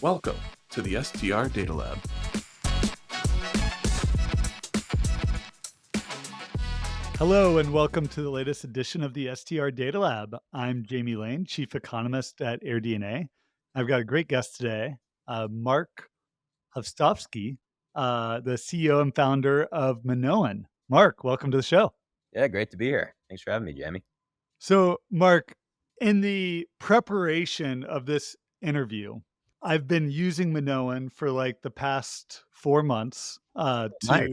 Welcome to the STR Data Lab. Hello and welcome to the latest edition of the STR Data Lab. I'm Jamie Lane, Chief Economist at AirDNA. I've got a great guest today, Marc Hostovsky, the CEO and founder of Minoan. Marc, welcome to the show. Yeah, great to be here. Thanks for having me, Jamie. So, Marc, in the preparation of this interview, I've been using Minoan for like the past 4 months Nice.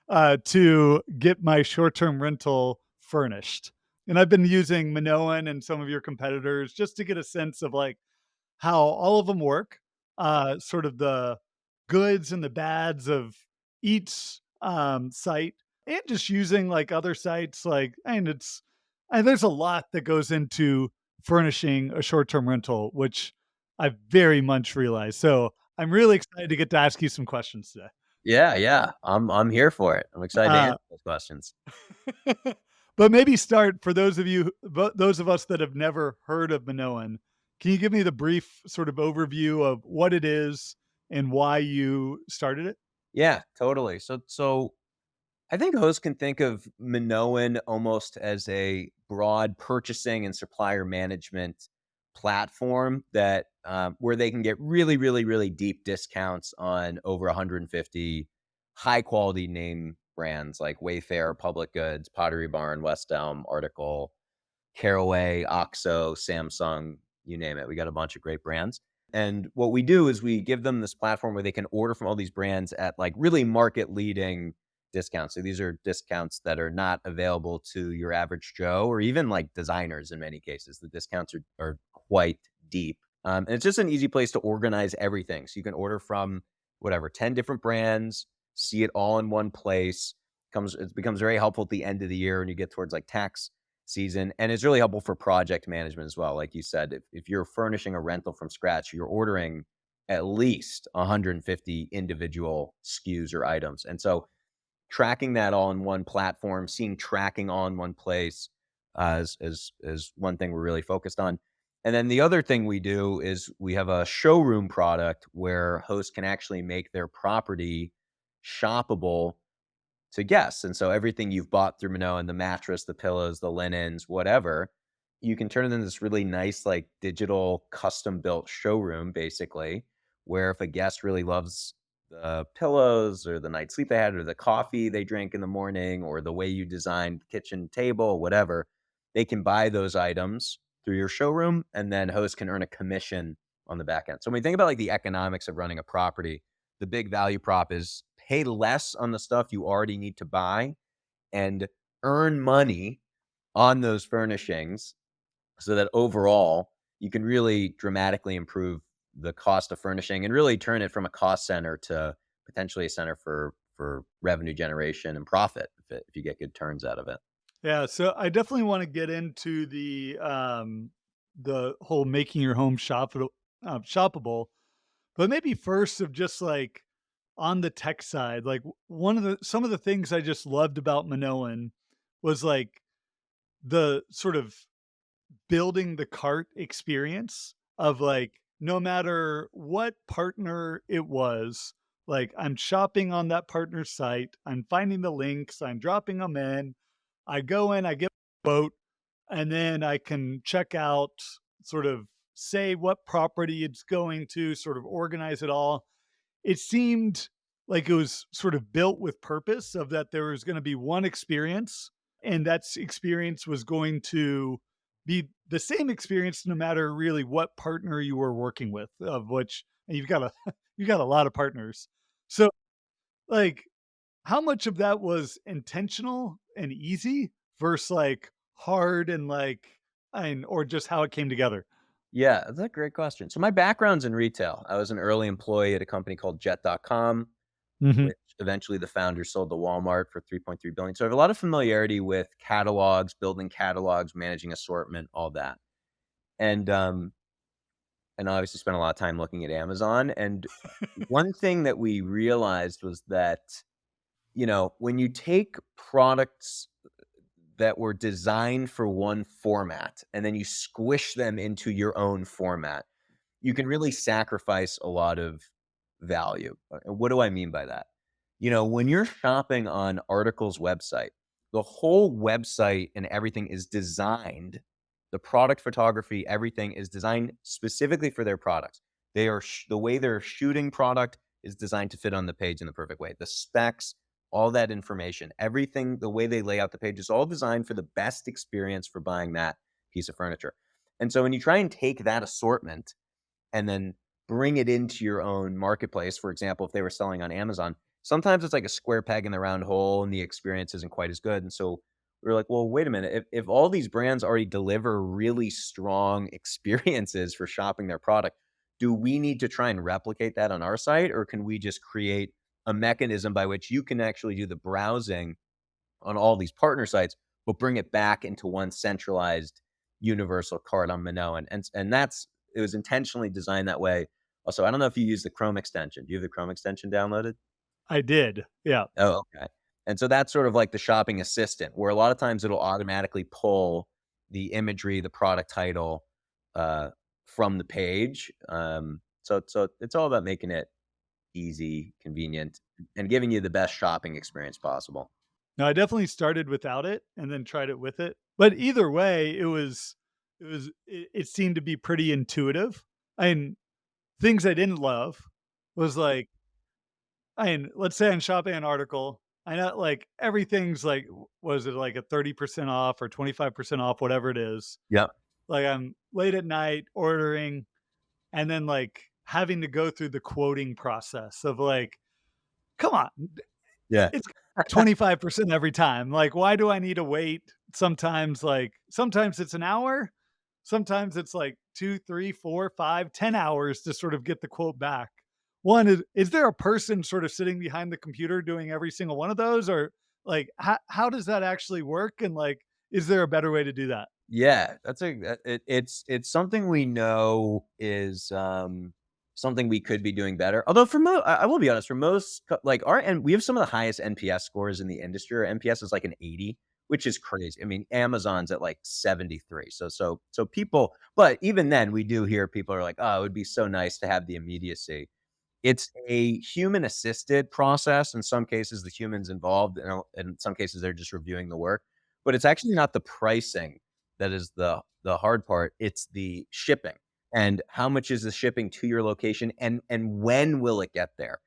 uh, to get my short-term rental furnished. And I've been using Minoan and some of your competitors just to get a sense of like how all of them work, sort of the goods and the bads of each site, and just using like other sites. And there's a lot that goes into furnishing a short-term rental, which I very much realize. So I'm really excited to get to ask you some questions today. Yeah. I'm here for it. I'm excited to Uh, answer those questions. but maybe start for those of us that have never heard of Minoan. Can you give me the brief sort of overview of what it is and why you started it? Yeah, totally. So I think hosts can think of Minoan almost as a broad purchasing and supplier management platform that where they can get really deep discounts on over 150 high quality name brands like Wayfair, Public Goods, Pottery Barn, West Elm, Article, Caraway, OXO, Samsung, you name it. We got a bunch of great brands. And what we do is we give them this platform where they can order from all these brands at like really market leading discounts. So these are discounts that are not available to your average Joe or even like designers in many cases. The discounts are quite deep. And it's just an easy place to organize everything. So you can order from whatever, 10 different brands, see it all in one place. It becomes very helpful at the end of the year when you get towards like tax season. And it's really helpful for project management as well. Like you said, if you're furnishing a rental from scratch, you're ordering at least 150 individual SKUs or items. And so tracking that all in one platform, seeing tracking all in one place is one thing we're really focused on. And then the other thing we do is we have a showroom product where hosts can actually make their property shoppable to guests. And so everything you've bought through Minoan, the mattress, the pillows, the linens, whatever, you can turn it into this really nice, like digital custom built showroom, basically, where if a guest really loves the pillows or the night's sleep they had or the coffee they drank in the morning or the way you designed kitchen table, whatever, they can buy those items through your showroom and then hosts can earn a commission on the back end. So when we think about like the economics of running a property, the big value prop is pay less on the stuff you already need to buy and earn money on those furnishings so that overall you can really dramatically improve the cost of furnishing and really turn it from a cost center to potentially a center for revenue generation and profit if you get good turns out of it. Yeah, so I definitely want to get into the whole making your home shoppable, but maybe first of just like on the tech side, like one of the some of the things I just loved about Minoan was like the sort of building the cart experience of like no matter what partner it was, like I'm shopping on that partner's site, I'm finding the links, I'm dropping them in, I go in, I get a quote, and then I can check out, sort of say what property it's going to, sort of organize it all. It seemed like it was sort of built with purpose of that there was going to be one experience, and that experience was going to be the same experience no matter really what partner you were working with, of which and you've got a you got a lot of partners. So like how much of that was intentional and easy versus like hard and like and or just how it came together? Yeah, that's a great question. So my background's in retail. I was an early employee at a company called Jet.com, Mhm. which eventually the founders sold to Walmart for 3.3 billion. So I have a lot of familiarity with catalogs, building catalogs, managing assortment, all that. And and I obviously spent a lot of time looking at Amazon. And one thing that we realized was that, when you take products that were designed for one format and then you squish them into your own format, you can really sacrifice a lot of value. And what do I mean by that? When you're shopping on Article's website, the whole website and everything is designed, the product photography, everything is designed specifically for their products. The way they're shooting product is designed to fit on the page in the perfect way. The specs, all that information, everything, the way they lay out the page is all designed for the best experience for buying that piece of furniture. And so when you try and take that assortment and then bring it into your own marketplace, for example, if they were selling on Amazon, sometimes it's like a square peg in the round hole and the experience isn't quite as good. And so we were like, well, wait a minute. If all these brands already deliver really strong experiences for shopping their product, do we need to try and replicate that on our site? Or can we just create a mechanism by which you can actually do the browsing on all these partner sites, but bring it back into one centralized universal cart on Minoan? And it was intentionally designed that way. Also, I don't know if you use the Chrome extension. Do you have the Chrome extension downloaded? I did. Yeah. Oh, okay. And so that's sort of like the shopping assistant, where a lot of times it'll automatically pull the imagery, the product title, from the page. So it's all about making it easy, convenient, and giving you the best shopping experience possible. No, I definitely started without it and then tried it with it. But either way, it seemed to be pretty intuitive. I mean, things I didn't love was like, let's say I'm shopping an article. I know like everything's like, was it like a 30% off or 25% off, whatever it is. Yep. Like I'm late at night ordering and then like having to go through the quoting process of like, come on, Yeah. it's 25% every time. Like, why do I need to wait? Sometimes it's an hour. Sometimes it's like 2, 3, 4, 5, 10 hours to sort of get the quote back. One is there a person sort of sitting behind the computer doing every single one of those? Or like, how does that actually work? And like, is there a better way to do that? Yeah, it's something we know is something we could be doing better. Although I will be honest, for most like and we have some of the highest NPS scores in the industry. Our NPS is like an 80, which is crazy. I mean, Amazon's at like 73. So people, but even then, we do hear people are like, oh, it would be so nice to have the immediacy. It's a human assisted process. In some cases, the humans involved, and in some cases, they're just reviewing the work. But it's actually not the pricing that is the hard part. It's the shipping and how much is the shipping to your location, and when will it get there?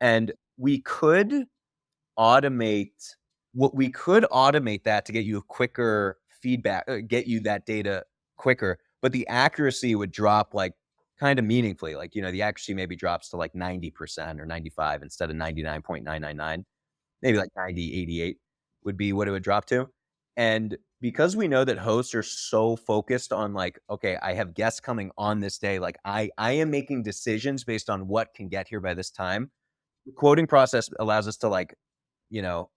And we could automate we could automate that to get you a quicker feedback, get you that data quicker, but the accuracy would drop like kind of meaningfully. Like, the accuracy maybe drops to like 90% or 95 instead of 99.999. Maybe like 90, 88 would be what it would drop to. And because we know that hosts are so focused on like, okay, I have guests coming on this day, like I am making decisions based on what can get here by this time. The quoting process allows us to like, you know,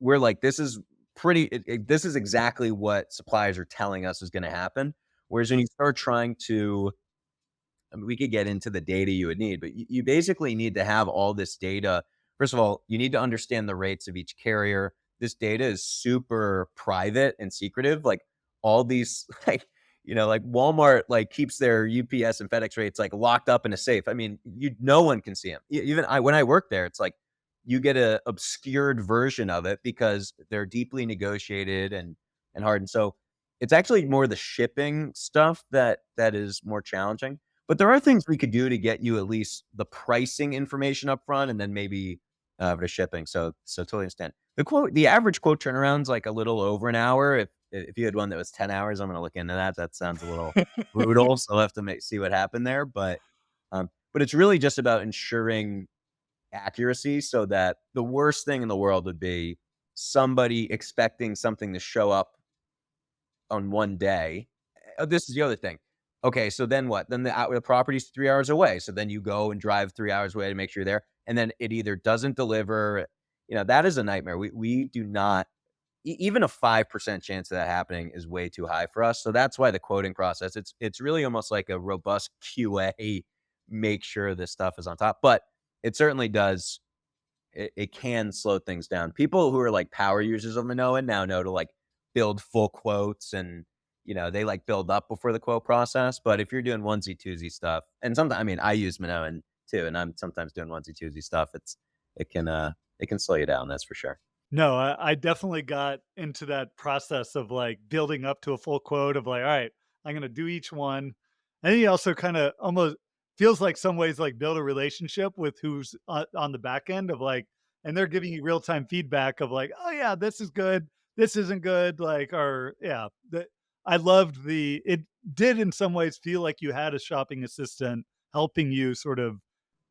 we're like, this is this is exactly what suppliers are telling us is going to happen. Whereas when you start trying to, I mean, we could get into the data you would need, but you basically need to have all this data. First of all, you need to understand the rates of each carrier. This data is super private and secretive. Like all these, like Walmart, like keeps their UPS and FedEx rates like locked up in a safe. I mean, no one can see them. Even when I work there, it's like you get a obscured version of it because they're deeply negotiated and hard. And so it's actually more the shipping stuff that is more challenging. But there are things we could do to get you at least the pricing information up front and then maybe the shipping. So totally understand. The average quote turnaround's like a little over an hour. If you had one that was 10 hours, I'm gonna look into that. That sounds a little brutal. So I'll have to see what happened there. But it's really just about ensuring accuracy so that the worst thing in the world would be somebody expecting something to show up on one day. This is the other thing. Okay, so then what? Then the property's 3 hours away. So then you go and drive 3 hours away to make sure you're there. And then it either doesn't deliver. That is a nightmare. We do not, even a 5% chance of that happening is way too high for us. So that's why the quoting process, it's really almost like a robust QA, make sure this stuff is on top. But it certainly does. It can slow things down. People who are like power users of Minoan now know to like build full quotes and they like build up before the quote process. But if you're doing onesie twosie stuff, and sometimes, I mean, I use Minoan too, and I'm sometimes doing onesie twosie stuff. It can slow you down, that's for sure. No, I definitely got into that process of, like, building up to a full quote of like, "All right, I'm gonna do each one." And he also kinda almost feels like some ways, like, build a relationship with who's on the back end of, like, and they're giving you real-time feedback of like, "Oh, yeah, this is good. This isn't good," like, or yeah, I loved it did in some ways feel like you had a shopping assistant helping you sort of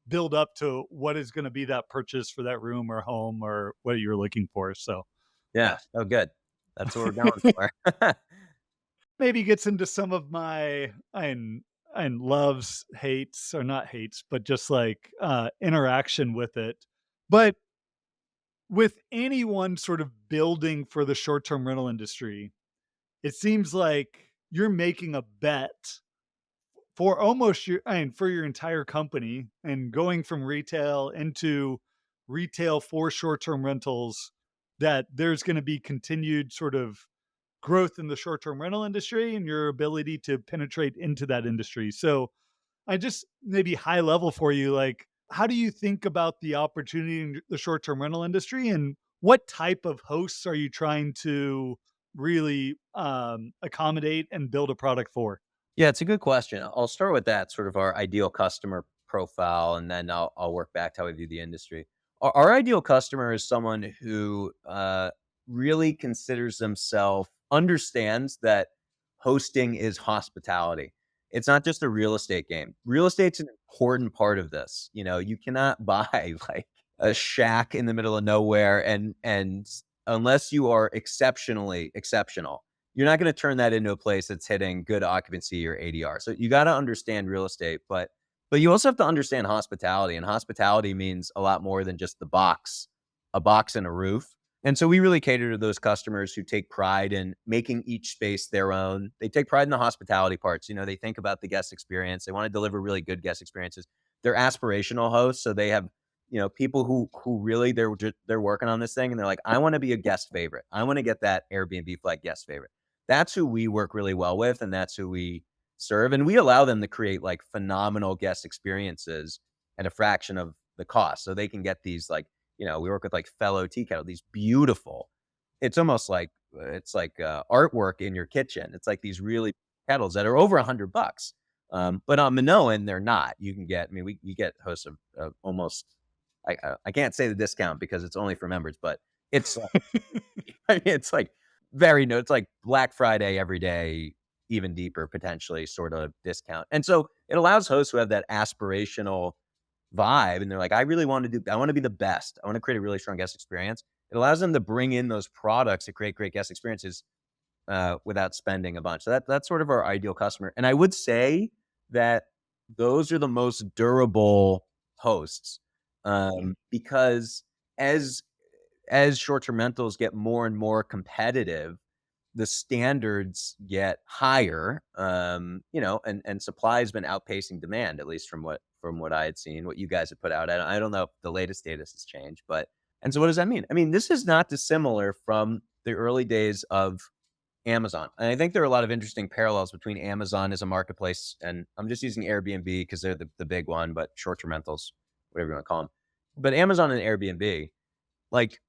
build up to what is gonna be that purchase for that room or home or what you're looking for, so, Yeah. yeah. Oh, good. That's what we're going for. Maybe gets into some of my and loves, hates, or not hates, but just, like, interaction with it. But with anyone sort of building for the short-term rental industry, it seems like you're making a bet for almost your and for your entire company and going from retail into retail for short-term rentals, that there's gonna be continued sort of growth in the short-term rental industry and your ability to penetrate into that industry. So, I just maybe high level for you, like, how do you think about the opportunity in the short-term rental industry, and what type of hosts are you trying to really, accommodate and build a product for? Yeah, it's a good question. I'll start with that, sort of our ideal customer profile, and then I'll work back to how we view the industry. Our ideal customer is someone who really considers themselves, understands that hosting is hospitality. It's not just a real estate game. Real estate's an important part of this. You cannot buy like a shack in the middle of nowhere, and unless you are exceptionally exceptional, you're not gonna turn that into a place that's hitting good occupancy or ADR. So you gotta understand real estate, but you also have to understand hospitality, and hospitality means a lot more than just a box and a roof. And so we really cater to those customers who take pride in making each space their own. They take pride in the hospitality parts. They think about the guest experience. They wanna deliver really good guest experiences. They're aspirational hosts, so they have, people who really they're working on this thing, and they're like, "I wanna be a guest favorite. I wanna get that Airbnb flag guest favorite." That's who we work really well with, and that's who we serve, and we allow them to create, like, phenomenal guest experiences at a fraction of the cost, so they can get these, like, we work with, like, Fellow Tea Kettle, these beautiful, it's almost like, artwork in your kitchen. It's like these really kettles that are over $100, but on Minoan, they're not. You can get, I mean, we get hosts of almost, I can't say the discount because it's only for members, but it's I mean, it's like it's like Black Friday every day, even deeper potentially sort of discount. And so it allows hosts who have that aspirational vibe, and they're like, I want to be the best. I want to create a really strong guest experience. It allows them to bring in those products to create great guest experiences without spending a bunch. So that's sort of our ideal customer. And I would say that those are the most durable hosts, because as short-term rentals get more and more competitive, the standards get higher, and supply has been outpacing demand, at least from what I had seen, what you guys have put out. I don't know if the latest status has changed, but and so what does that mean? I mean, this is not dissimilar from the early days of Amazon. And I think there are a lot of interesting parallels between Amazon as a marketplace, and I'm just using Airbnb because they're the big one, but short-term rentals, whatever you want to call them. But Amazon and Airbnb, like,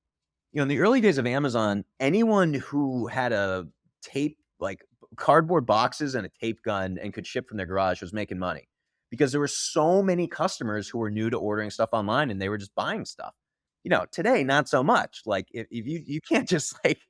in the early days of Amazon, anyone who had a tape, like cardboard boxes and a tape gun and could ship from their garage was making money because there were so many customers who were new to ordering stuff online and they were just buying stuff. Today, not so much. Like if you can't just like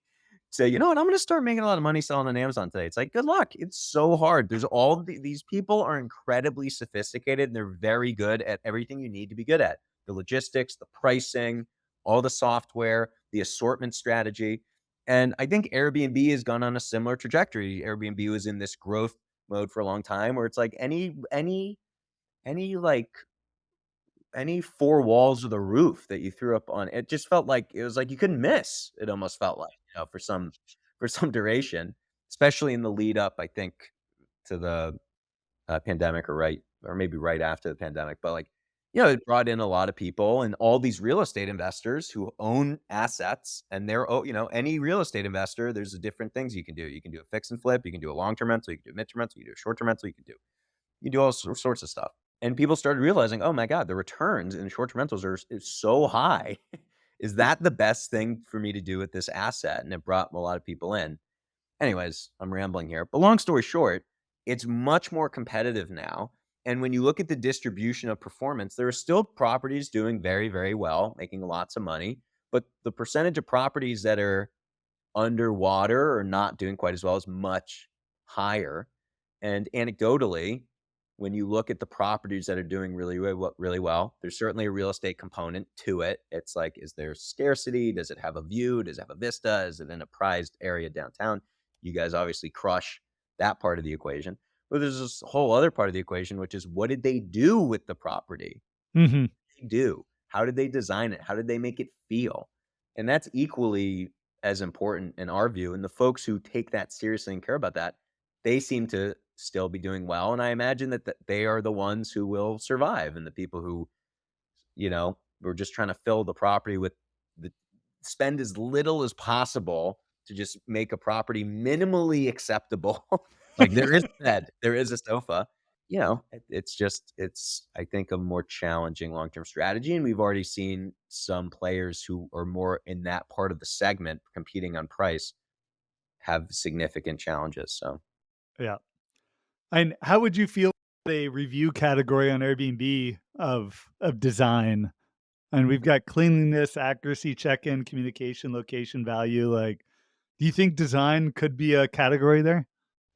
say, you know what, I'm going to start making a lot of money selling on Amazon today. It's like, good luck. It's so hard. There's these people are incredibly sophisticated and they're very good at everything you need to be good at: the logistics, the pricing, all the software, the assortment strategy. And I think Airbnb has gone on a similar trajectory. Airbnb was in this growth mode for a long time where it's like any like any four walls of the roof that you threw up on it just felt like it was like you couldn't miss. It almost felt like, for some duration, especially in the lead up, I think, to the pandemic, or maybe right after the pandemic. But like It brought in a lot of people and all these real estate investors who own assets, and any real estate investor, there's different things you can do. You can do a fix and flip, you can do a long-term rental, you can do a midterm rental, you can do a short-term rental, you do all sorts of stuff. And people started realizing, oh my God, the returns in short-term rentals is so high. Is that the best thing for me to do with this asset? And it brought a lot of people in. Anyways, I'm rambling here. But long story short, it's much more competitive now. And when you look at the distribution of performance, there are still properties doing very, very well, making lots of money. But the percentage of properties that are underwater or not doing quite as well is much higher. And anecdotally, when you look at the properties that are doing really well, there's certainly a real estate component to it. It's like, is there scarcity? Does it have a view? Does it have a vista? Is it in a prized area downtown? You guys obviously crush that part of the equation. But there's this whole other part of the equation, which is, what did they do with the property? Hmm. Do? How did they design it? How did they make it feel? And that's equally as important in our view. And the folks who take that seriously and care about that, they seem to still be doing well. And I imagine that they are the ones who will survive. And the people who, we're just trying to fill the property with spend as little as possible to just make a property minimally acceptable. Like, there is a bed, there is a sofa. It's I think a more challenging long-term strategy. And we've already seen some players who are more in that part of the segment competing on price have significant challenges. So Yeah. And how would you feel a review category on Airbnb of design? And we've got cleanliness, accuracy, check-in, communication, location, value. Like, do you think design could be a category there?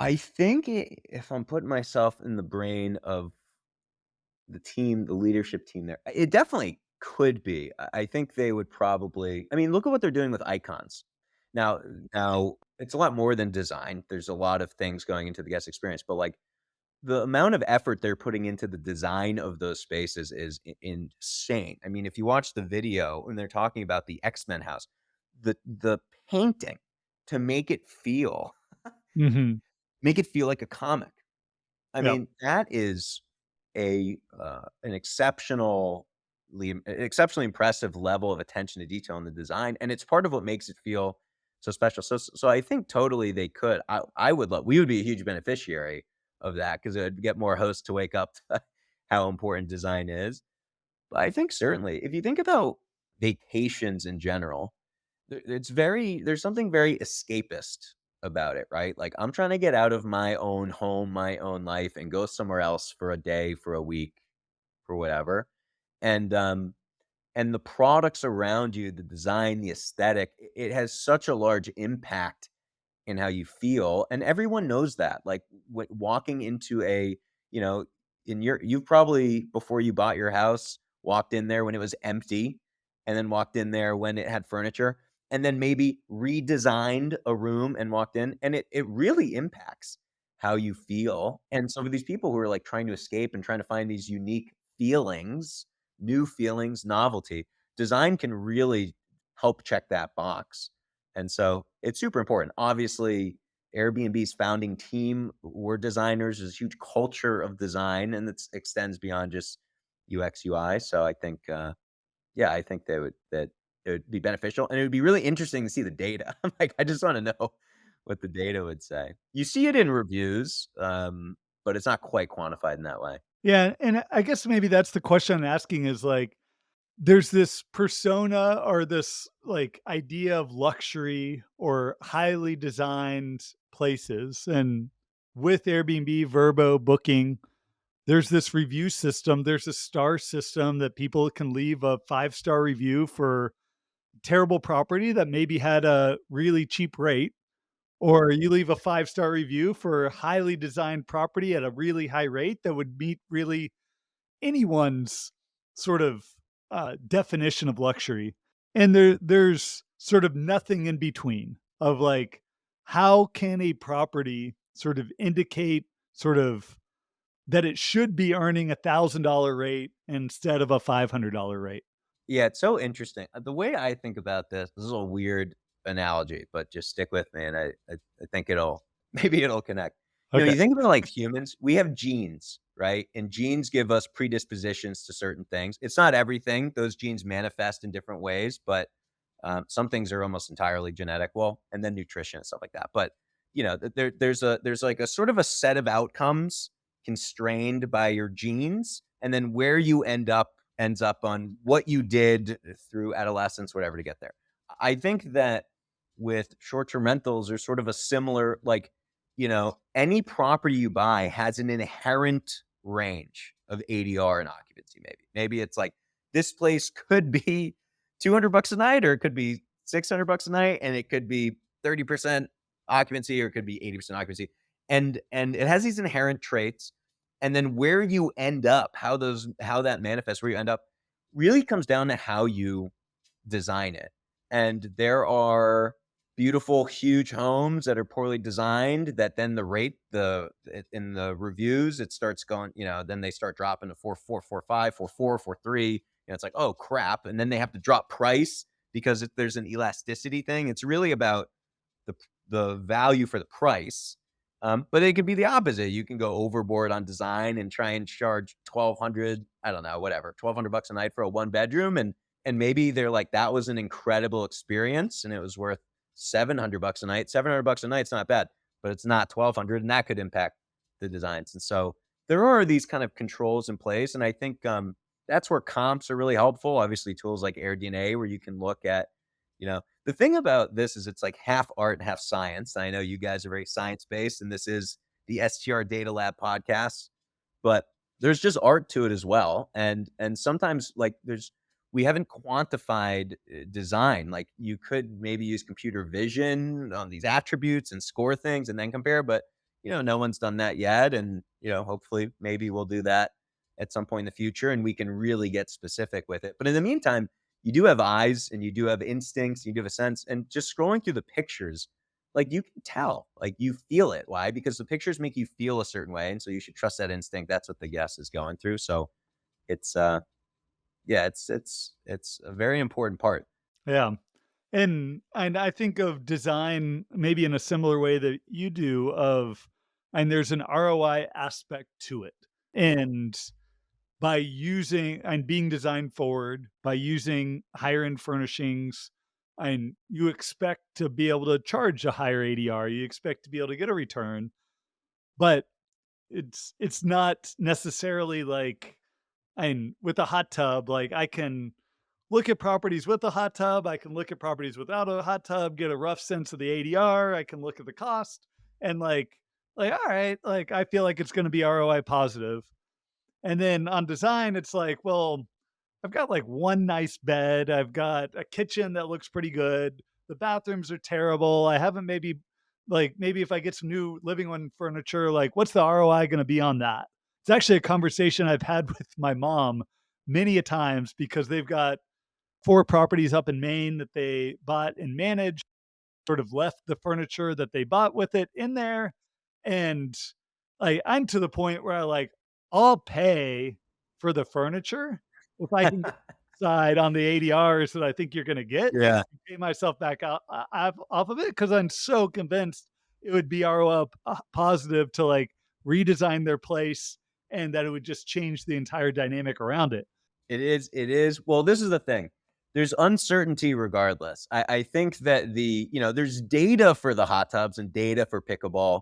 I think if I'm putting myself in the brain of the leadership team there, it definitely could be. I think they would probably, I mean, look at what they're doing with icons. Now, now it's a lot more than design. There's a lot of things going into the guest experience, but like, the amount of effort they're putting into the design of those spaces is insane. I mean, if you watch the video when they're talking about the X-Men house, the painting to Mhm. make it feel like a comic. I Yep. mean, that is an exceptionally impressive level of attention to detail in the design, and it's part of what makes it feel so special. So I think totally they could. I would love. We would be a huge beneficiary of that because it would get more hosts to wake up to how important design is. But I think certainly, if you think about vacations in general, there's something very escapist about it, right? Like, I'm trying to get out of my own home, my own life, and go somewhere else for a day, for a week, for whatever. And and the products around you, the design, the aesthetic, it has such a large impact in how you feel, and everyone knows that. Like, walking into you know, you've probably, before you bought your house, walked in there when it was empty, and then walked in there when it had furniture, and then maybe redesigned a room and walked in, and it really impacts how you feel. And so for these people who are like trying to escape and trying to find these unique feelings, new feelings, novelty, design can really help check that box. And so it's super important. Obviously, Airbnb's founding team were designers. There's a huge culture of design, and it extends beyond just UX UI. So I think, yeah, I think that it would be beneficial, and it would be really interesting to see the data. Like, I just want to know what the data would say. You see it in reviews, but it's not quite quantified in that way. Yeah, and I guess maybe that's the question I'm asking is, like, there's this persona or this, like, idea of luxury or highly designed places, and with Airbnb, Vrbo, Booking, there's this review system, there's a star system that people can leave a five-star review for terrible property that maybe had a really cheap rate, or you leave a five-star review for highly designed property at a really high rate that would meet really anyone's sort of, definition of luxury. And there's sort of nothing in between of, like, how can a property sort of indicate sort of that it should be earning $1,000 rate instead of a $500 rate? Yeah, it's so interesting. The way I think about this is a weird analogy, but just stick with me, and I think it'll maybe it'll connect. Okay. You think about like humans, we have genes, right? And genes give us predispositions to certain things. It's not everything. Those genes manifest in different ways, but some things are almost entirely genetic. Well, and then nutrition and stuff like that. But there's like a sort of a set of outcomes constrained by your genes, and then where you ends up on what you did through adolescence, whatever, to get there. I think that with short-term rentals, there's sort of a similar, like, any property you buy has an inherent range of ADR and occupancy. Maybe it's like, this place could be $200 a night, or it could be $600 a night, and it could be 30% occupancy, or it could be 80% occupancy. And it has these inherent traits. And then where you end up, how that manifests, where you end up, really comes down to how you design it. And there are beautiful, huge homes that are poorly designed that then in the reviews, it starts going, then they start dropping to 4.4, 4.5, 4.4, 4.3. It's like, oh crap. And then they have to drop price because there's an elasticity thing. It's really about the value for the price. But it could be the opposite. You can go overboard on design and try and charge 1,200, I don't know, whatever, $1,200 a night for a 1-bedroom. And maybe they're like, that was an incredible experience and it was worth $700 a night. $700 a night's not bad, but it's not 1,200, and that could impact the designs. And so there are these kind of controls in place. And I think that's where comps are really helpful. Obviously, tools like AirDNA, where you can look at, the thing about this is it's like half art and half science. I know you guys are very science-based, and this is the STR Data Lab podcast, but there's just art to it as well. And sometimes, like, we haven't quantified design. Like, you could maybe use computer vision on these attributes and score things and then compare, but no one's done that yet. And hopefully maybe we'll do that at some point in the future, and we can really get specific with it. But in the meantime, you do have eyes, and you do have instincts, you do have a sense, and just scrolling through the pictures, like, you can tell, like, you feel it. Why? Because the pictures make you feel a certain way, and so you should trust that instinct. That's what the guest is going through. So it's yeah, it's a very important part. Yeah. And I think of design maybe in a similar way that you do, and there's an ROI aspect to it. And by using and being design forward, by using higher end furnishings, and you expect to be able to charge a higher ADR, you expect to be able to get a return, but it's not necessarily like, and with a hot tub, like, I can look at properties with a hot tub, I can look at properties without a hot tub, get a rough sense of the ADR, I can look at the cost, and all right, like, I feel like it's gonna be ROI positive. And then on design, it's like, well, I've got like one nice bed, I've got a kitchen that looks pretty good, the bathrooms are terrible, I haven't maybe if I get some new living room furniture, like, what's the ROI gonna be on that? It's actually a conversation I've had with my mom many a times because they've got 4 properties up in Maine that they bought and managed, sort of left the furniture that they bought with it in there. And like, I'm to the point where I'll pay for the furniture if I can decide on the ADRs that I think you're gonna get, Yeah. and pay myself back out off of it, because I'm so convinced it would be ROI positive to like redesign their place, and that it would just change the entire dynamic around it. It is. Well, this is the thing. There's uncertainty regardless. I think that there's data for the hot tubs and data for pickleball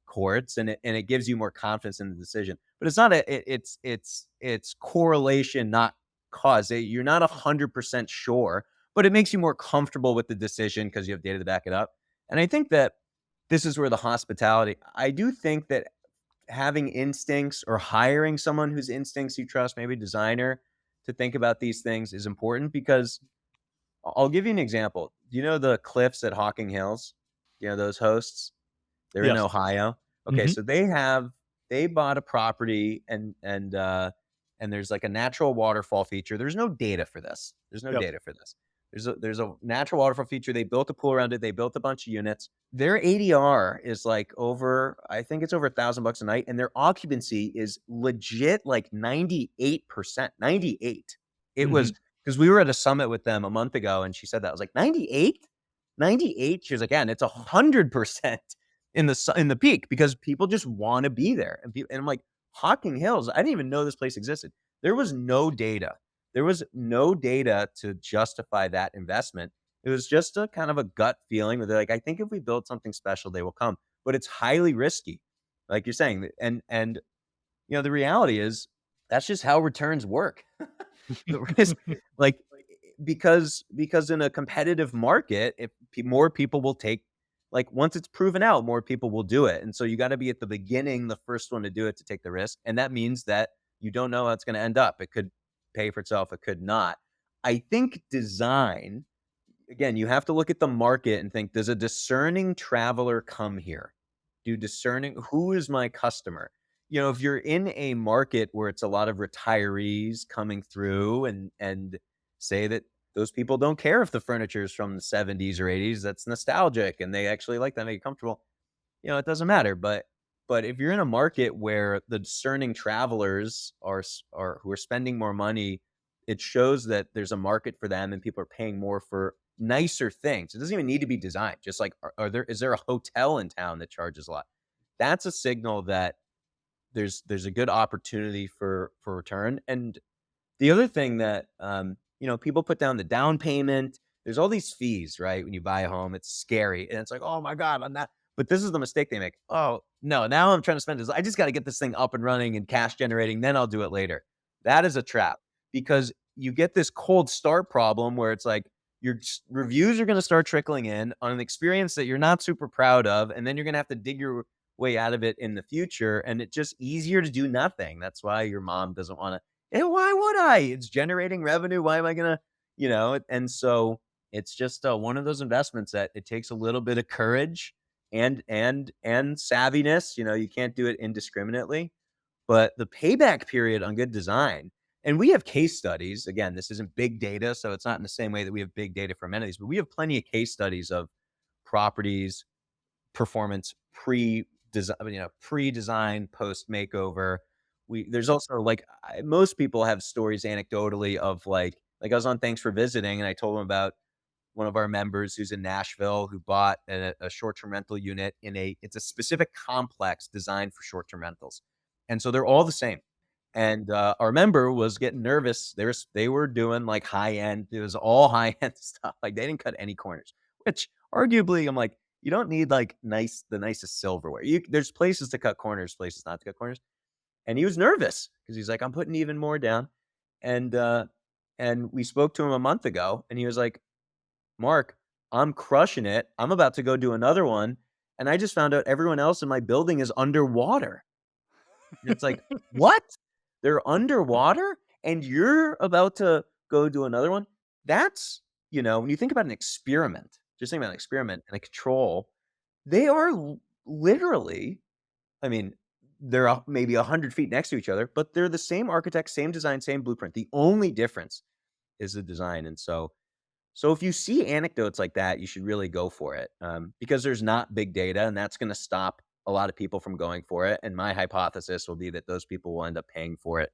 courts, and it gives you more confidence in the decision. But it's not it's correlation, not cause. You're not 100% sure, but it makes you more comfortable with the decision because you have data to back it up. And I think that this is where the hospitality, I do think that having instincts, or hiring someone whose instincts you trust, maybe a designer, to think about these things is important. Because I'll give you an example. Do you know the cliffs at Hocking Hills? You know those hosts? They're in Yes. Ohio. Okay, Mhm. so they bought a property, and there's like a natural waterfall feature. There's no data for this. There's no Yep. data for this. There's a natural waterfall feature. They built a pool around it. They built a bunch of units. Their ADR is like I think it's over $1,000 a night, and their occupancy is legit like 98%. 98. It was, Mhm. because we were at a summit with them a month ago, and she said that. I was like, 98? 98? She was like, yeah, and it's 100% in the peak, because people just want to be there. And I'm like, Hocking Hills, I didn't even know this place existed. There was no data. There was no data to justify that investment. It was just a kind of a gut feeling that they're like, I think if we build something special, they will come. But it's highly risky, like you're saying. And the reality is that's just how returns work. The risk, like, because in a competitive market, if more people will take, like, once it's proven out, more people will do it. And so you got to be at the beginning, the first one to do it, to take the risk. And that means that you don't know how it's going to end up. It could pay for itself, it could not. I think design, again, you have to look at the market and think, does a discerning traveler come here? Who is my customer? If you're in a market where it's a lot of retirees coming through and say that those people don't care if the furniture is from the 70s or 80s, that's nostalgic and they actually like that, make it comfortable, it doesn't matter. But if you're in a market where the discerning travelers are who are spending more money, it shows that there's a market for them and people are paying more for nicer things. It doesn't even need to be designed. Just like, is there a hotel in town that charges a lot? That's a signal that there's a good opportunity for return. And the other thing that people put down, the down payment, there's all these fees, right? When you buy a home, it's scary. And it's like, oh my God, I'm not. But this is the mistake they make. Oh no, now I'm trying to spend this. I just got to get this thing up and running and cash generating, then I'll do it later. That is a trap, because you get this cold start problem where it's like your reviews are going to start trickling in on an experience that you're not super proud of. And then you're going to have to dig your way out of it in the future. And it's just easier to do nothing. That's why your mom doesn't want to. And why would I? It's generating revenue. Why am I gonna, And so it's just one of those investments that it takes a little bit of courage and savviness. You can't do it indiscriminately. But the payback period on good design, and we have case studies. Again, this isn't big data, so it's not in the same way that we have big data for amenities, but we have plenty of case studies of properties performance pre-design, post makeover. There's also, like, most people have stories anecdotally of like I was on Thanks for Visiting, and I told them about one of our members who's in Nashville who bought a short-term rental unit it's a specific complex designed for short-term rentals. And so they're all the same. And our member was getting nervous. They were doing like high end. It was all high end stuff. Like, they didn't cut any corners, which arguably I'm like, you don't need like the nicest silverware. There's places to cut corners, places not to cut corners. And he was nervous because he's like, I'm putting even more down. And we spoke to him a month ago, and he was like, Mark, I'm crushing it. I'm about to go do another one. And I just found out everyone else in my building is underwater. And it's like, what? They're underwater and you're about to go do another one? That's, when you think about an experiment, just think about an experiment and a control, they are literally, I mean, they're maybe 100 feet next to each other, but they're the same architect, same design, same blueprint. The only difference is the design. And so if you see anecdotes like that, you should really go for it, because there's not big data, and that's going to stop a lot of people from going for it. And my hypothesis will be that those people will end up paying for it,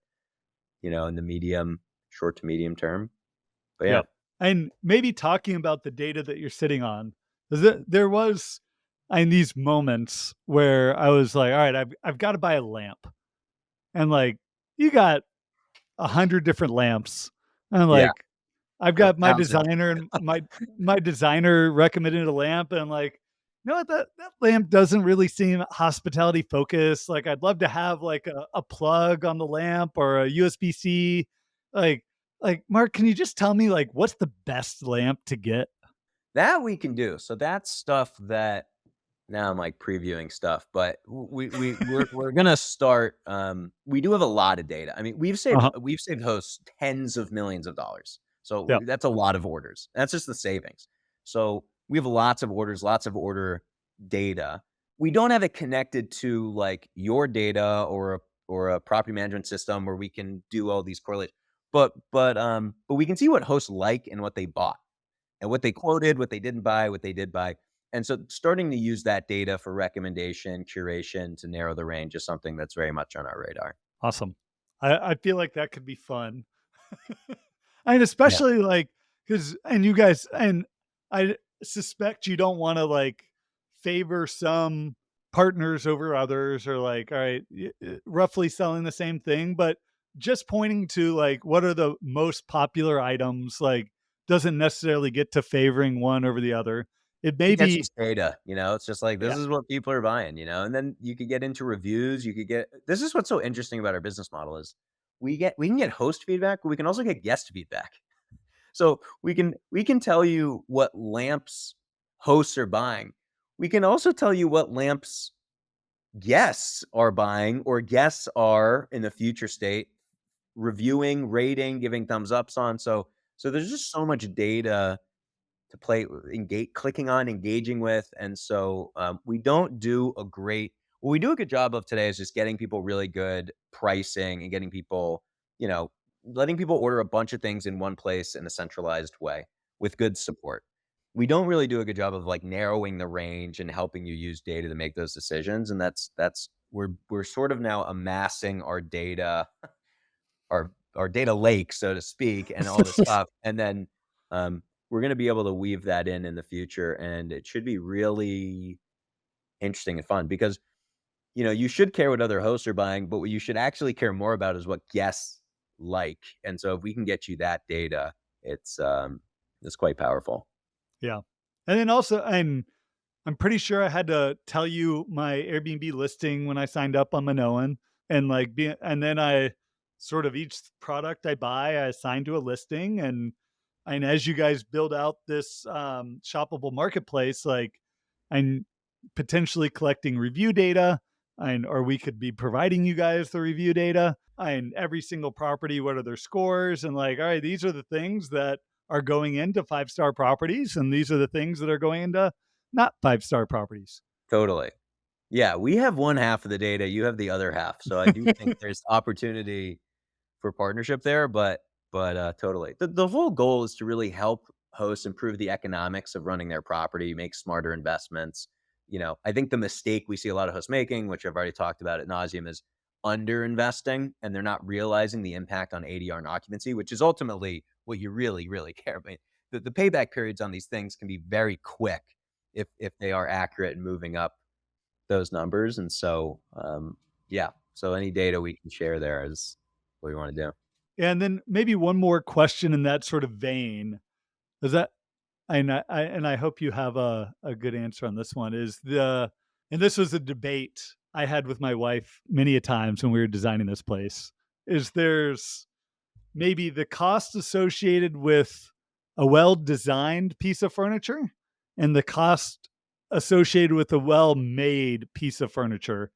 in the short to medium term. But yeah. Yep. And maybe talking about the data that you're sitting on, there was in these moments where I was like, all right, I've got to buy a lamp. And like, you got 100 different lamps. And Yeah. like, I've got my 1,000. designer, and my designer recommended a lamp, and I'm like, you know what, that lamp doesn't really seem hospitality focused. Like, I'd love to have like a plug on the lamp or a USB-C. Like, Mark, can you just tell me like what's the best lamp to get? That we can do. So that's stuff that now I'm like previewing stuff, but we're gonna start. We do have a lot of data. I mean, Uh-huh. we've saved hosts tens of millions of dollars. So Yeah. that's a lot of orders. That's just the savings. So we have lots of orders, lots of order data. We don't have it connected to like your data or a property management system where we can do all these correlations. But we can see what hosts like and what they bought and what they quoted, what they didn't buy, what they did buy. And so starting to use that data for recommendation, curation to narrow the range is something that's very much on our radar. Awesome. I feel like that could be fun. And Yeah. especially like, because, and you guys, and I suspect you don't want to like favor some partners over others, or like, all right, roughly selling the same thing, but just pointing to like what are the most popular items, like doesn't necessarily get to favoring one over the other. It I may think that's be, just data, it's just like, this yeah, is what people are buying, and then you could get into reviews, this is what's so interesting about our business model is we can get host feedback, but we can also get guest feedback. So we can tell you what lamps hosts are buying. We can also tell you what lamps guests are buying or guests are in the future state reviewing, rating, giving thumbs ups on. So there's just so much data to play engage clicking on, engaging with, and so, we don't do a great what we do a good job of today is just getting people really good pricing and getting people, you know, letting people order a bunch of things in one place in a centralized way with good support. We don't really do a good job of, like, narrowing the range and helping you use data to make those decisions, and that's we're sort of now amassing our data, our data lake, so to speak, and all this stuff. And then we're going to be able to weave that in the future, and it should be really interesting and fun because you should care what other hosts are buying, but what you should actually care more about is what guests like. And so if we can get you that data, it's quite powerful. yeah. And then also, I'm pretty sure I had to tell you my Airbnb listing when I signed up on Minoan, and like and then I sort of each product I buy, I assign to a listing, and as you guys build out this shoppable marketplace, like I'm potentially collecting review data, and or we could be providing you guys the review data and every single property, what are their scores, and like, all right, these are the things that are going into 5-star properties, and these are the things that are going into not 5-star properties. Totally. Yeah, we have one half of the data, you have the other half. So I do think there's opportunity for partnership there, but totally. The whole goal is to really help hosts improve the economics of running their property, make smarter investments. I think the mistake we see a lot of hosts making, which I've already talked about ad nauseum, is under investing, and they're not realizing the impact on ADR and occupancy, which is ultimately what you really, really care about. The payback periods on these things can be very quick if they are accurate and moving up those numbers. And so, yeah, so any data we can share there is what we want to do. And then maybe one more question in that sort of vein is that, and I hope you have a good answer on this one, is and this was a debate I had with my wife many a times when we were designing this place, is there's maybe the cost associated with a well-designed piece of furniture and the cost associated with a well-made piece of furniture.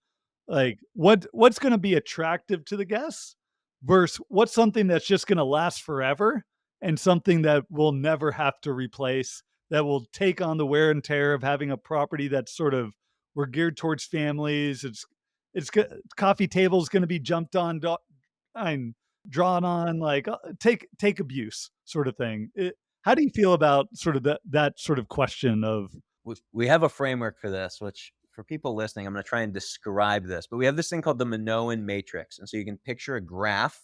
Like what's going to be attractive to the guests versus what's something that's just going to last forever and something that we'll never have to replace, that will take on the wear and tear of having a property that's sort of, we're geared towards families. Coffee table is going to be jumped on and drawn on, like take abuse sort of thing. How do you feel about sort of that sort of question of, We have a framework for this, which for people listening, I'm going to try and describe this, but we have this thing called the Minoan matrix. And so you can picture a graph,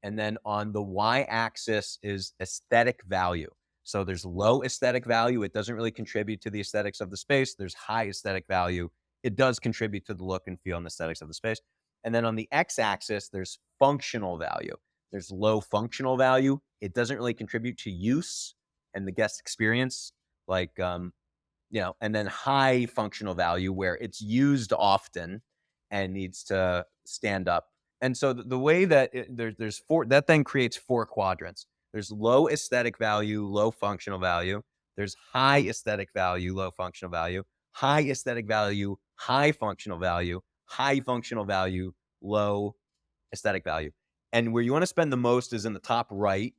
and then on the y-axis is aesthetic value. So there's low aesthetic value. It doesn't really contribute to the aesthetics of the space. There's high aesthetic value. It does contribute to the look and feel and aesthetics of the space. And then on the x-axis, there's functional value. There's low functional value. It doesn't really contribute to use and the guest experience, like and then high functional value where it's used often and needs to stand up. And so the way that there's four, that then creates four quadrants. There's low aesthetic value, low functional value. There's high aesthetic value, low functional value, high aesthetic value, high functional value, high functional value, low aesthetic value. And where you want to spend the most is in the top right.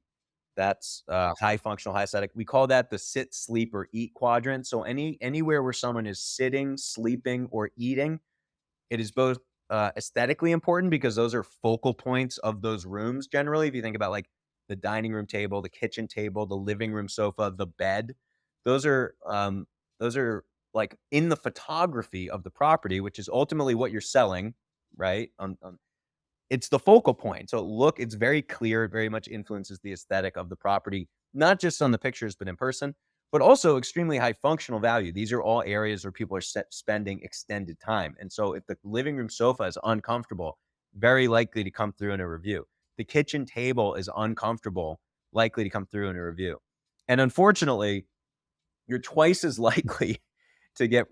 That's high functional, high aesthetic. We call that the sit, sleep, or eat quadrant. So anywhere where someone is sitting, sleeping, or eating, it is both aesthetically important because those are focal points of those rooms. Generally, if you think about like the dining room table, the kitchen table, the living room sofa, the bed, those are like in the photography of the property, which is ultimately what you're selling, right? It's the focal point. So it's very clear, it very much influences the aesthetic of the property, not just on the pictures, but in person. but also extremely high functional value. These are all areas where people are spending extended time. And so if the living room sofa is uncomfortable, very likely to come through in a review. The kitchen table is uncomfortable, likely to come through in a review. And unfortunately, you're twice as likely to get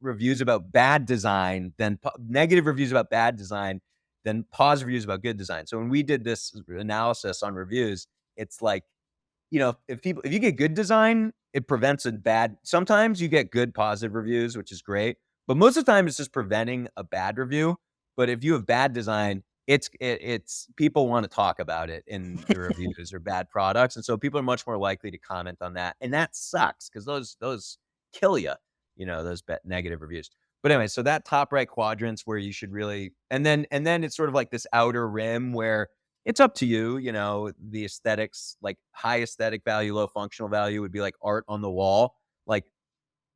reviews about bad design than negative reviews about bad design than positive reviews about good design. So when we did this analysis on reviews, it's like, if you get good design, it prevents a bad. Sometimes you get good positive reviews, which is great, but most of the time it's just preventing a bad review. But if you have bad design, it's people want to talk about it in the reviews or bad products, and so people are much more likely to comment on that, and that sucks because those kill you, those negative reviews. But anyway, so that top right quadrant's where you should really, and then it's sort of like this outer rim where it's up to you, the aesthetics, like high aesthetic value, low functional value would be like art on the wall. Like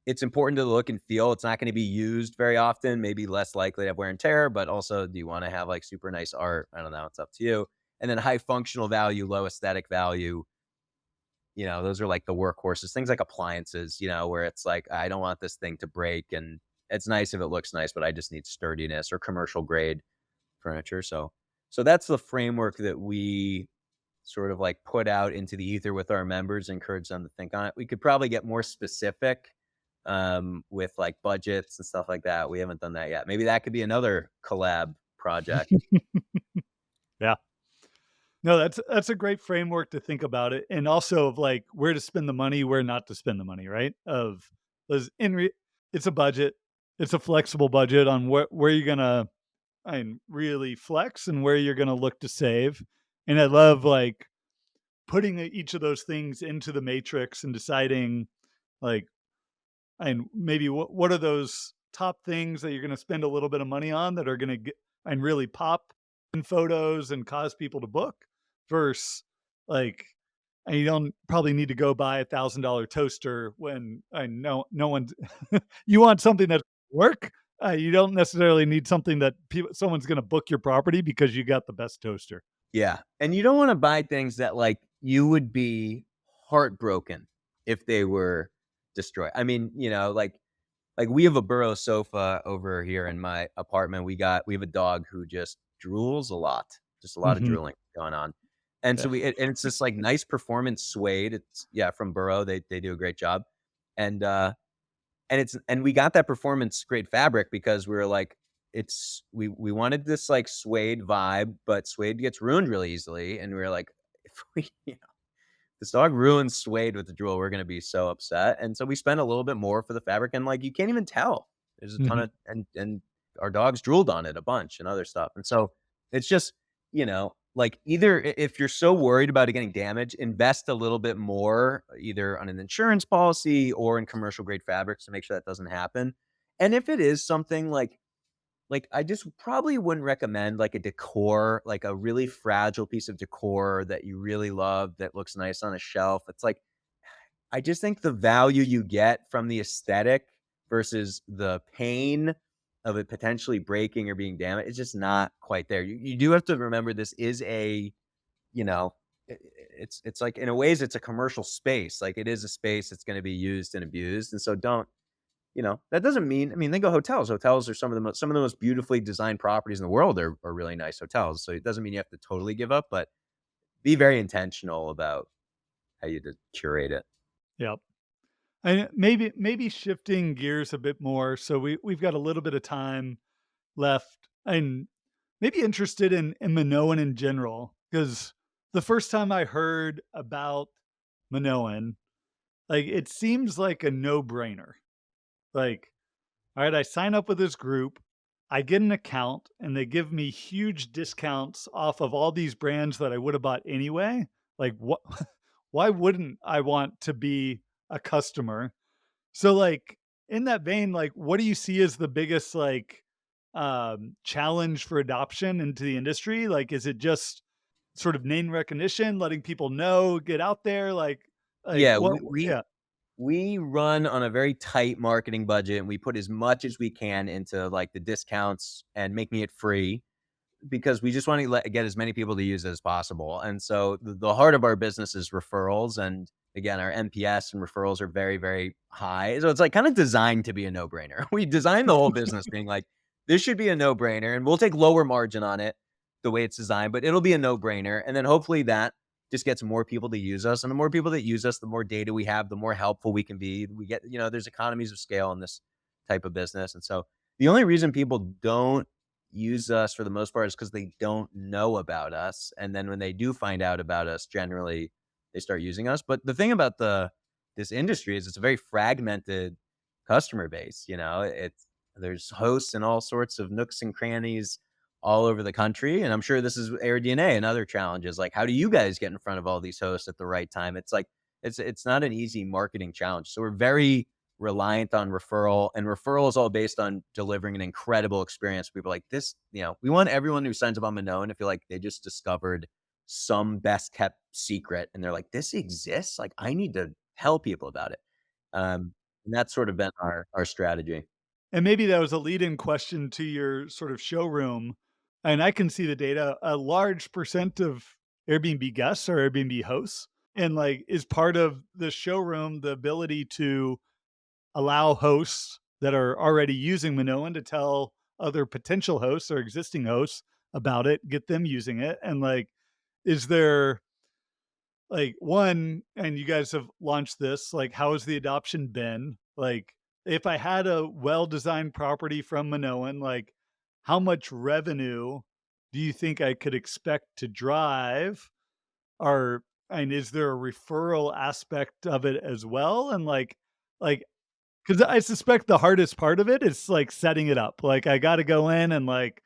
it's important to look and feel. It's not going to be used very often, maybe less likely to have wear and tear, but also do you want to have like super nice art? I don't know. It's up to you. And then high functional value, low aesthetic value, those are like the workhorses, things like appliances, where it's like, I don't want this thing to break. And it's nice if it looks nice, but I just need sturdiness, or commercial grade furniture. So that's the framework that we sort of like put out into the ether with our members, encourage them to think on it. We could probably get more specific with like budgets and stuff like that. We haven't done that yet. Maybe that could be another collab project. Yeah. No, that's a great framework to think about it, and also of like where to spend the money, where not to spend the money, right? It's a budget, it's a flexible budget on where you're gonna really flex and where you're gonna look to save. And I love like putting each of those things into the matrix and deciding like, and maybe what are those top things that you're going to spend a little bit of money on that are going to get and really pop in photos and cause people to book, versus like, and you don't probably need to go buy $1,000 toaster when I know no one. You want something that work. You don't necessarily need something that someone's going to book your property because you got the best toaster. Yeah. And you don't want to buy things that like you would be heartbroken if they were destroyed. I mean, like we have a Burrow sofa over here in my apartment. We have a dog who just drools a lot, just a lot of Hmm. drooling going on. And so and it's this like nice performance suede. It's from Burrow. They do a great job. And and we got that performance grade fabric because we were like, we wanted this like suede vibe, but suede gets ruined really easily. And we were like, if we, this dog ruins suede with the drool, we're going to be so upset. And so we spent a little bit more for the fabric, and like, you can't even tell. There's a ton Hmm. of, and our dogs drooled on it a bunch and other stuff. And so it's just, like either if you're so worried about it getting damaged, invest a little bit more, either on an insurance policy or in commercial grade fabrics to make sure that doesn't happen. And if it is something like, I just probably wouldn't recommend like a decor, like a really fragile piece of decor that you really love that looks nice on a shelf. It's like, I just think the value you get from the aesthetic versus the pain of it potentially breaking or being damaged is just not quite there. You do have to remember this is you know, it's like in a ways it's a commercial space. Like it is a space that's going to be used and abused. And so don't, that doesn't mean, I mean, think of hotels. Hotels are some of the most beautifully designed properties in the world are really nice hotels. So it doesn't mean you have to totally give up, but be very intentional about how you curate it. Yep. And maybe shifting gears a bit more. So we've got a little bit of time left, and maybe interested in Minoan in general, because the first time I heard about Minoan, like it seems like a no-brainer. Like, all right, I sign up with this group, I get an account, and they give me huge discounts off of all these brands that I would have bought anyway. Like, what? Why wouldn't I want to be a customer? So, like, in that vein, like, what do you see as the biggest like challenge for adoption into the industry? Like, is it just sort of name recognition, letting people know, get out there, like Yeah, what? we Yeah. we run on a very tight marketing budget, and we put as much as we can into like the discounts and making it free because we just want to get as many people to use it as possible. And so the heart of our business is referrals, and again, our NPS and referrals are very, very high. So it's like kind of designed to be a no-brainer. We designed the whole business being like, this should be a no-brainer, and we'll take lower margin on it the way it's designed, but it'll be a no-brainer. And then hopefully that just gets more people to use us. And the more people that use us, the more data we have, the more helpful we can be. We get, there's economies of scale in this type of business. And so the only reason people don't use us for the most part is because they don't know about us. And then when they do find out about us, generally they start using us. But the thing about this industry is it's a very fragmented customer base. There's hosts in all sorts of nooks and crannies all over the country. And I'm sure this is AirDNA and other challenges. Like, how do you guys get in front of all these hosts at the right time? It's like, it's not an easy marketing challenge. So we're very reliant on referral, and referral is all based on delivering an incredible experience. People like this, we want everyone who signs up on Minoan to feel like they just discovered some best kept secret. And they're like, this exists. Like, I need to tell people about it. And that's sort of been our strategy. And maybe that was a lead-in question to your sort of showroom. And I can see the data. A large percent of Airbnb guests are Airbnb hosts. And like, is part of the showroom the ability to allow hosts that are already using Minoan to tell other potential hosts or existing hosts about it, get them using it? And like, is there like one, and you guys have launched this, like, how has the adoption been? Like, if I had a well-designed property from Minoan, like, how much revenue do you think I could expect to drive? Or, and is there a referral aspect of it as well? And like, because I suspect the hardest part of it is like setting it up. Like, I got to go in and like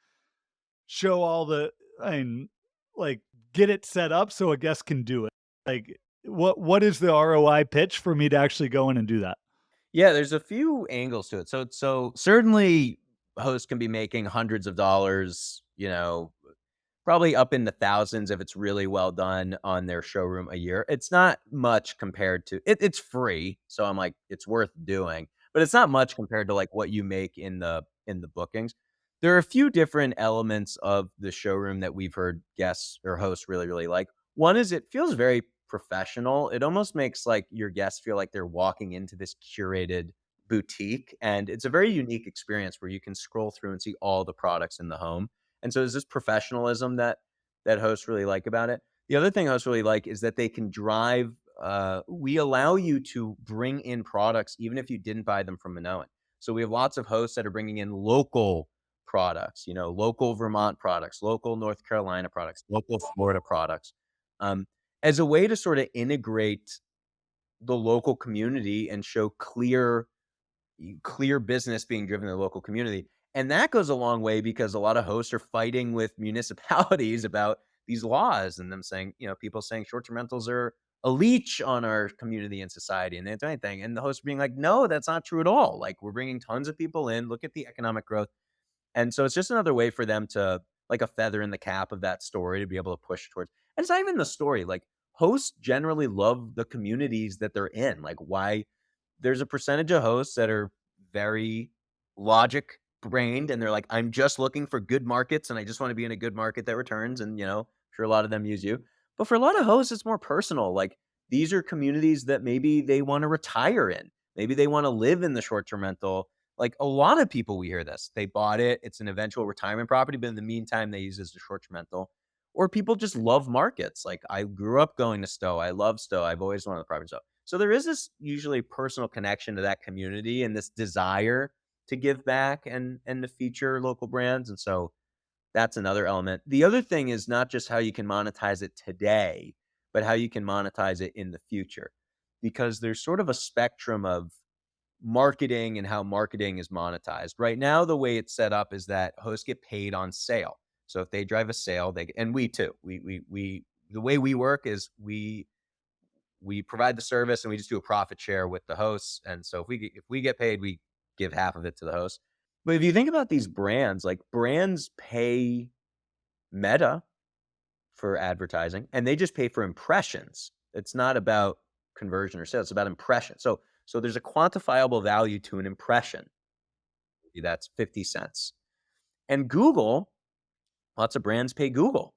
show all the, and like get it set up so a guest can do it. Like, what is the ROI pitch for me to actually go in and do that? Yeah, there's a few angles to it. So certainly hosts can be making hundreds of dollars, probably up in the thousands if it's really well done on their showroom a year. It's not much compared to it's free, so I'm like, it's worth doing, but it's not much compared to like what you make in the bookings. There are a few different elements of the showroom that we've heard guests or hosts really, really like. One is it feels very professional. It almost makes like your guests feel like they're walking into this curated boutique, and it's a very unique experience where you can scroll through and see all the products in the home. And so there's this professionalism that hosts really like about it. The other thing hosts really like is that they can drive. We allow you to bring in products even if you didn't buy them from Minoan. So we have lots of hosts that are bringing in local products, local Vermont products, local North Carolina products, local Florida products, as a way to sort of integrate the local community and show clear business being driven in the local community. And that goes a long way because a lot of hosts are fighting with municipalities about these laws and them saying, people saying short-term rentals are a leech on our community and society and that's anything. And the hosts being like, no, that's not true at all. Like, we're bringing tons of people in. Look at the economic growth. And so it's just another way for them to, like, a feather in the cap of that story to be able to push towards. And it's not even the story. Like, hosts generally love the communities that they're in. Like, why there's a percentage of hosts that are very logic brained and they're like, I'm just looking for good markets and I just want to be in a good market that returns. And, sure, a lot of them use you. But for a lot of hosts, it's more personal. Like, these are communities that maybe they want to retire in. Maybe they want to live in the short term rental. Like, a lot of people, we hear this. They bought it. It's an eventual retirement property, but in the meantime, they use it as a short term rental. Or people just love markets. Like, I grew up going to Stowe. I love Stowe. I've always wanted the property in Stowe. So there is this usually personal connection to that community and this desire to give back and to feature local brands. And so that's another element. The other thing is not just how you can monetize it today, but how you can monetize it in the future. Because there's sort of a spectrum of marketing and how marketing is monetized. Right now, the way it's set up is that hosts get paid on sale. So if they drive a sale, and we too. We the way we work is we provide the service and we just do a profit share with the hosts. And so if we get paid, we give half of it to the host. But if you think about these brands, like, brands pay Meta for advertising and they just pay for impressions. It's not about conversion or sales, it's about impression. So there's a quantifiable value to an impression. That's 50 cents. And Google, lots of brands pay Google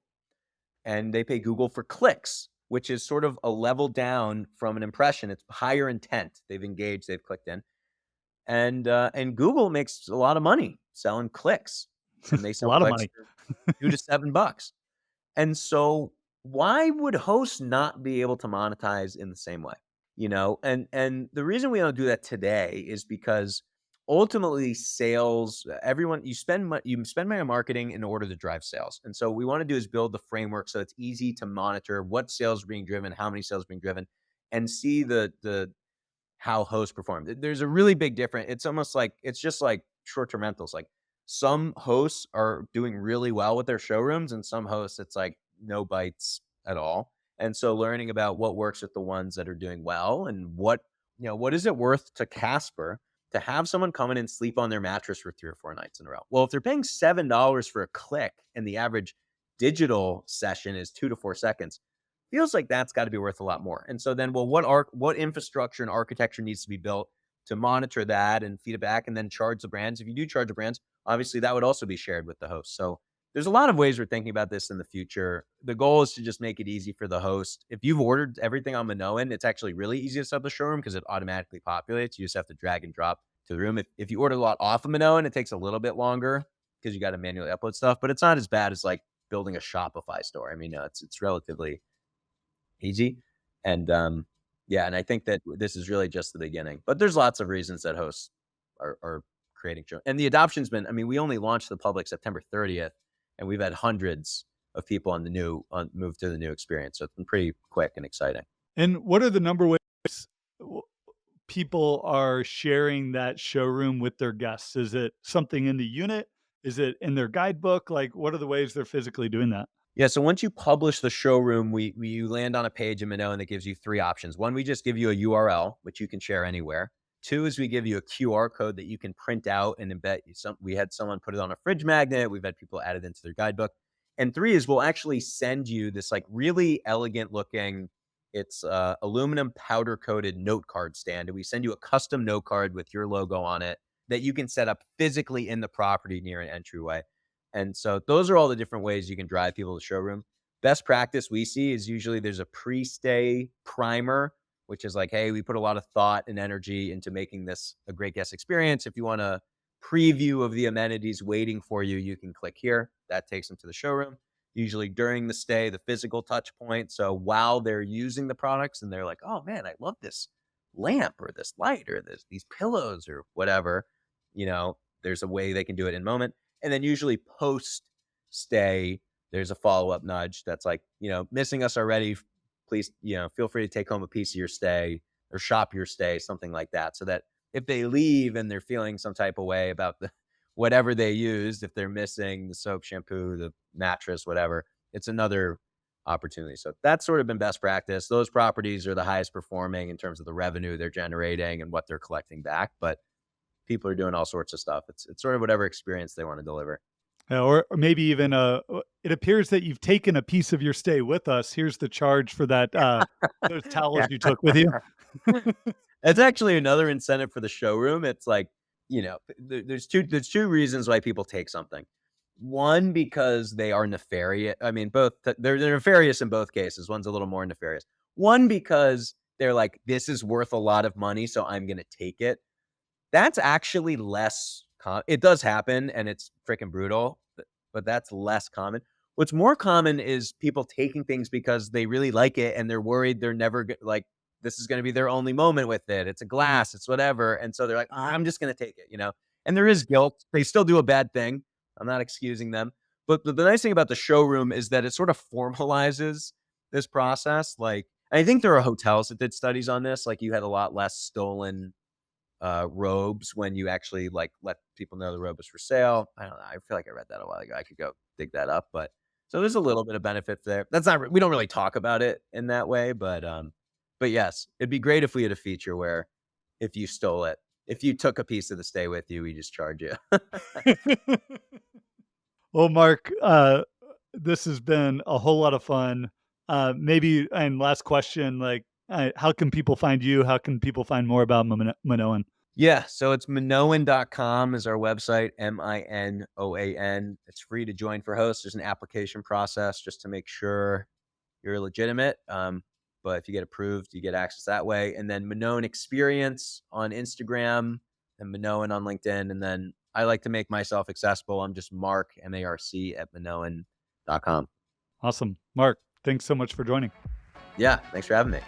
and they pay Google for clicks. which is sort of a level down from an impression. It's higher intent. They've engaged, they've clicked in. And Google makes a lot of money selling clicks, and they A sell lot of clicks money. for $2 to $7. And so why would hosts not be able to monetize in the same way? And the reason we don't do that today is because ultimately sales, everyone, you spend money on marketing in order to drive sales. And so what we want to do is build the framework so it's easy to monitor what sales are being driven, how many sales are being driven, and see the how hosts perform. There's a really big difference. It's almost like it's just like short-term rentals. Like some hosts are doing really well with their showrooms, and some hosts it's like no bites at all. And so learning about what works with the ones that are doing well, and what is it worth to Casper to have someone come in and sleep on their mattress for 3 or 4 nights in a row. Well, if they're paying $7 for a click and the average digital session is 2 to 4 seconds, feels like that's got to be worth a lot more. And so then, well, what infrastructure and architecture needs to be built to monitor that and feed it back and then charge the brands? If you do charge the brands, obviously that would also be shared with the host. So there's a lot of ways we're thinking about this in the future. The goal is to just make it easy for the host. If you've ordered everything on Minoan, it's actually really easy to set up the showroom because it automatically populates. You just have to drag and drop to the room. If you order a lot off of Minoan, it takes a little bit longer because you got to manually upload stuff, but it's not as bad as like building a Shopify store. I mean, it's relatively easy. And I think that this is really just the beginning. But there's lots of reasons that hosts are creating show. And the adoption's been, I mean, we only launched the public September 30th, and we've had hundreds of people move to the new experience. So it's been pretty quick and exciting. And what are the number ways people are sharing that showroom with their guests? Is it something in the unit? Is it in their guidebook? Like, what are the ways they're physically doing that? Yeah, so once you publish the showroom, you land on a page in Minoan that gives you 3 options. One, we just give you a URL, which you can share anywhere. 2 is we give you a QR code that you can print out and embed. We had someone put it on a fridge magnet. We've had people add it into their guidebook. And 3 is we'll actually send you this like really elegant looking, it's aluminum powder coated note card stand. And we send you a custom note card with your logo on it that you can set up physically in the property near an entryway. And so those are all the different ways you can drive people to the showroom. Best practice we see is usually there's a pre-stay primer, which is like, hey, we put a lot of thought and energy into making this a great guest experience. If you want a preview of the amenities waiting for you, you can click here. That takes them to the showroom. Usually during the stay, the physical touch point. So while they're using the products and they're like, oh man, I love this lamp or this light or these pillows or whatever, there's a way they can do it in moment. And then usually post stay, there's a follow-up nudge that's like, missing us already. Please, feel free to take home a piece of your stay or shop your stay, something like that. So that if they leave and they're feeling some type of way about whatever they used, if they're missing the soap, shampoo, the mattress, whatever, it's another opportunity. So that's sort of been best practice. Those properties are the highest performing in terms of the revenue they're generating and what they're collecting back. But people are doing all sorts of stuff. It's sort of whatever experience they want to deliver. Or maybe even it appears that you've taken a piece of your stay with us. Here's the charge for that those towels you took with you. That's actually another incentive for the showroom. It's like, there's two reasons why people take something. One, because they are nefarious. I mean, both they're nefarious in both cases. One's a little more nefarious. One, because they're like, this is worth a lot of money, so I'm going to take it. That's actually less it does happen, and it's freaking brutal, but that's less common. What's more common is people taking things because they really like it, and they're worried they're never like, this is going to be their only moment with it. It's a glass, it's whatever. And so they're like, I'm just going to take it, and there is guilt. They still do a bad thing. I'm not excusing them. But the nice thing about the showroom is that it sort of formalizes this process. Like, I think there are hotels that did studies on this. Like, you had a lot less stolen robes when you actually like let people know the robe was for sale. I don't know. I feel like I read that a while ago. I could go dig that up, but so there's a little bit of benefit there. We don't really talk about it in that way, but yes, it'd be great if we had a feature where if you stole it, if you took a piece of the stay with you, we just charge you. Well, Marc, this has been a whole lot of fun. Maybe, and last question, like, how can people find you? How can people find more about Minoan? Yeah, so it's minoan.com is our website, Minoan. It's free to join for hosts. There's an application process just to make sure you're legitimate. But if you get approved, you get access that way. And then Minoan Experience on Instagram and Minoan on LinkedIn. And then I like to make myself accessible. I'm just Marc, MARC at Minoan.com. Awesome. Marc, thanks so much for joining. Yeah, thanks for having me.